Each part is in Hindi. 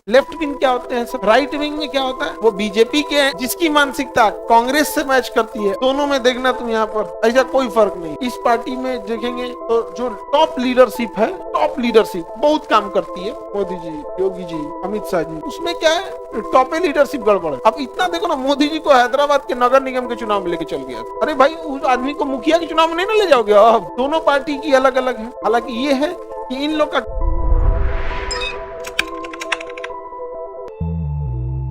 लेफ्ट विंग क्या होते हैं सब, राइट विंग में क्या होता है वो बीजेपी के हैं, जिसकी मानसिकता कांग्रेस से मैच करती है। दोनों में देखना तुम यहाँ पर ऐसा कोई फर्क नहीं। इस पार्टी में देखेंगे तो जो टॉप लीडरशिप है, टॉप लीडरशिप बहुत काम करती है, मोदी जी, योगी जी, अमित शाह जी, उसमें क्या है टॉप लीडरशिप गड़बड़ है। अब इतना देखो ना, मोदी जी को हैदराबाद के नगर निगम के चुनाव में लेके चल गया। अरे भाई उस आदमी को मुखिया के चुनाव में नहीं ना ले जाओगे। अब दोनों पार्टी की अलग अलग है। हालांकि ये है कि इन लोग का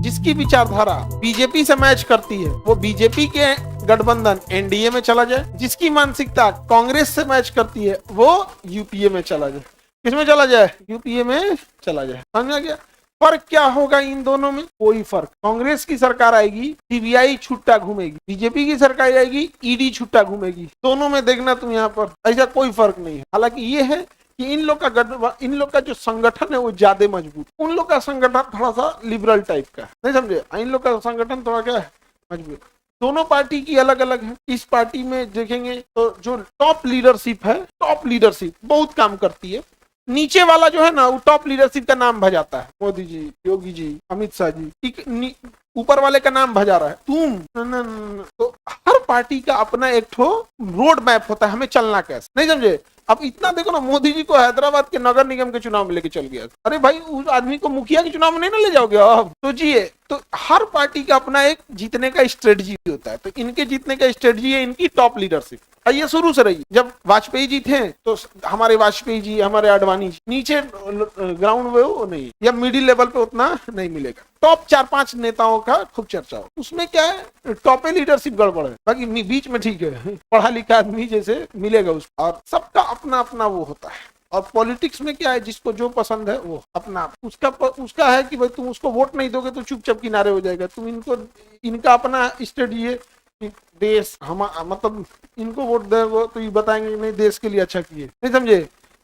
जिसकी विचारधारा बीजेपी से मैच करती है वो बीजेपी के गठबंधन एनडीए में चला जाए, जिसकी मानसिकता कांग्रेस से मैच करती है वो यूपीए में चला जाए। किसमें चला जाए? यूपीए में चला जाए। समझा गया? फर्क क्या होगा इन दोनों में? कोई फर्क। कांग्रेस की सरकार आएगी, सीबीआई छुट्टा घूमेगी, बीजेपी की सरकार आएगी, ईडी छुट्टा घूमेगी। दोनों में देखना तुम यहाँ पर ऐसा कोई फर्क नहीं है। हालांकि ये है कि इन लोग का जो संगठन है वो ज्यादा मजबूत, उन लोग का संगठन थोड़ा सा लिबरल टाइप का, नहीं समझे? इन लोग का संगठन थोड़ा क्या है, मजबूत। दोनों पार्टी की अलग अलग है। इस पार्टी में देखेंगे तो जो टॉप लीडरशिप है, टॉप लीडरशिप बहुत काम करती है। नीचे वाला जो है ना वो टॉप लीडरशिप का नाम भजाता है, मोदी जी, योगी जी, अमित शाह जी। ऊपर वाले का नाम भजा रहा है तुम। तो हर पार्टी का अपना एक ठो रोड मैप होता है, हमें चलना कैसे, नहीं समझे? अब इतना देखो ना, मोदी जी को हैदराबाद के नगर निगम के चुनाव में लेके चल गया। अरे भाई उस आदमी को मुखिया के चुनाव में नहीं ना ले जाओगे। अब सोचिए, तो हर पार्टी का अपना एक जीतने का स्ट्रेटजी होता है। तो इनके जीतने का स्ट्रेटजी है इनकी टॉप लीडरशिप। ये शुरू से रही। जब वाजपेयी जी थे तो हमारे वाजपेयी जी, हमारे आडवाणी जी, नीचे ग्राउंड में वो नहीं, या मिडिल लेवल पे उतना नहीं मिलेगा। टॉप 4-5 नेताओं का खूब चर्चा हो, उसमें क्या है टॉप लीडरशिप गड़बड़ है, बाकी बीच में ठीक है, पढ़ा लिखा आदमी जैसे मिलेगा उसको। और सबका अपना अपना वो होता है। और पॉलिटिक्स में क्या है, जिसको जो पसंद है वो अपना उसका है कि भाई तुम उसको वोट नहीं दोगे तो चुपचाप किनारे हो जाएगा। तुम इनका अपना स्ट्रेटजी है कि देश मतलब इनको वोट दोगे तो ये बताएंगे नहीं देश के लिए अच्छा किए, नहीं समझे?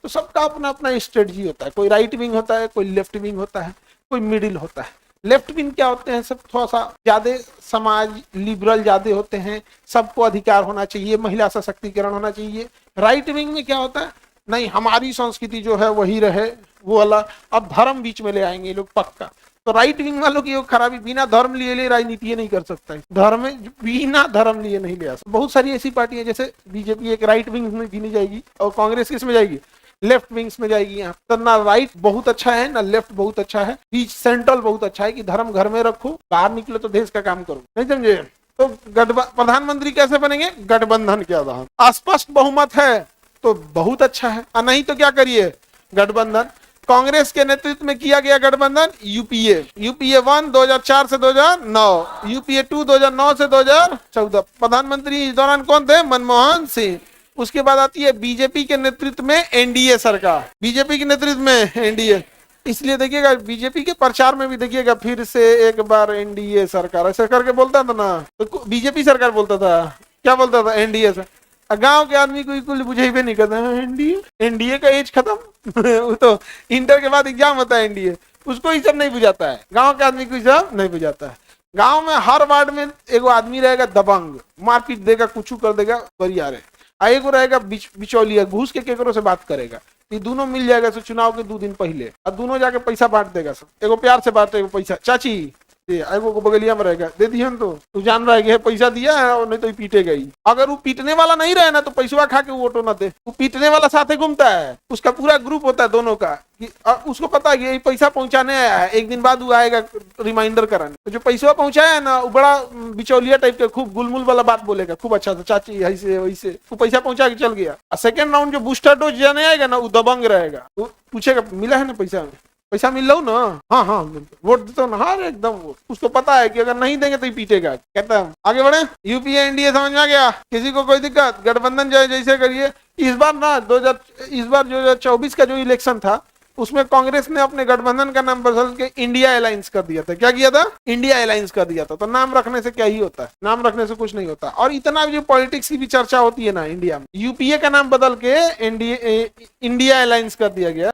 तो सबका अपना अपना स्ट्रेटजी होता है। कोई राइट विंग होता है, कोई लेफ्ट विंग होता है, कोई मिडिल होता है। लेफ्ट विंग क्या होते हैं, सब थोड़ा सा ज्यादा समाज लिबरल ज्यादा होते हैं, सबको अधिकार होना चाहिए, महिला सशक्तिकरण होना चाहिए। राइट विंग में क्या होता है, नहीं हमारी संस्कृति जो है वही रहे, वो वाला। अब धर्म बीच में ले आएंगे ये लोग पक्का। तो राइट विंग वालों की खराबी, बिना धर्म लिए राजनीति नहीं कर सकता है। धर्म बिना धर्म लिए नहीं ले आ सकता। बहुत सारी ऐसी पार्टी है, जैसे बीजेपी एक राइट विंग में भी नहीं जाएगी, और कांग्रेस किस में जाएगी? लेफ्ट विंग्स में जाएगी। यहाँ तो ना राइट बहुत अच्छा है ना लेफ्ट बहुत अच्छा है, बीच सेंट्रल बहुत अच्छा है कि धर्म घर में रखो, बाहर निकलो तो देश का काम करो, नहीं समझे? तो प्रधानमंत्री कैसे बनेंगे? गठबंधन के आधार। स्पष्ट बहुमत है तो बहुत अच्छा है, और नहीं तो क्या करिए? गठबंधन। कांग्रेस के नेतृत्व में किया गया गठबंधन यूपीए 1 2004 से 2009, यूपीए 2 2009 से 2014। प्रधानमंत्री इस दौरान कौन थे? मनमोहन सिंह। उसके बाद आती है बीजेपी के नेतृत्व में एनडीए सरकार, बीजेपी के नेतृत्व में एनडीए। इसलिए देखिएगा बीजेपी के प्रचार में भी देखिएगा फिर से एक बार एनडीए सरकार ऐसा करके बोलता था ना, तो बीजेपी सरकार बोलता था, क्या बोलता था? एनडीए से। गांव के आदमी को बिल्कुल बुझे भी नहीं करता एनडीए, एनडीए का एज खत्म। वो तो इंटर के बाद एग्जाम होता है एनडीए, उसको ही सब नहीं बुझाता है, गांव के आदमी को सब नहीं बुझाता है। गांव में हर वार्ड में एगो आदमी रहेगा दबंग, मारपीट देगा, कुछ कर देगा, बढ़िया रहे। एगो रहेगा बिचौलिया, घूस के केकरो से बात करेगा। ये दोनों मिल जाएगा सो चुनाव के 2 दिन पहले, और दोनों जाके पैसा बांट देगा सब। एगो प्यार से बांटेगा पैसा, चाची एगो को बगलिया में रहेगा, दे दिया तो तू जान रहा है कि पैसा दिया है, और नहीं तो पीटेगा ही। अगर वो पीटने वाला नहीं रहे ना तो पैसा खा के वोटो ना दे। वो पीटने वाला साथे घूमता है, उसका पूरा ग्रुप होता है दोनों का, कि उसको पता है कि पैसा पहुंचाने आया है, एक दिन बाद वो आएगा रिमाइंडर कराने। तो जो पैसा पहुंचाया है ना वो बड़ा बिचौलिया टाइप का, खूब गुलमुल वाला बात बोलेगा, खूब अच्छा था चाची ऐसे वैसे, वो पैसा पहुंचा के चल गया। सेकेंड राउंड जो बूस्टर डोज जाने आएगा ना वो दबंग रहेगा, वो पूछेगा मिला है ना पैसा में, पैसा मिल लो ना, हाँ हाँ वोट देता हूँ ना, हाँ एकदम वोट। उसको पता है कि अगर नहीं देंगे तो ही पीटेगा। कहता है आगे बढ़े, यूपीए एनडीए समझ में आ गया? किसी को कोई दिक्कत? गठबंधन जैसे करिए। इस बार ना 2024 का जो इलेक्शन था उसमें कांग्रेस ने अपने गठबंधन का नाम बदल के इंडिया अलायंस कर दिया था। क्या किया था? इंडिया अलायंस कर दिया था। तो नाम रखने से क्या ही होता है? नाम रखने से कुछ नहीं होता। और इतना जो पॉलिटिक्स की भी चर्चा होती है ना इंडिया में, यूपीए का नाम बदल के इंडिया अलायंस कर दिया गया।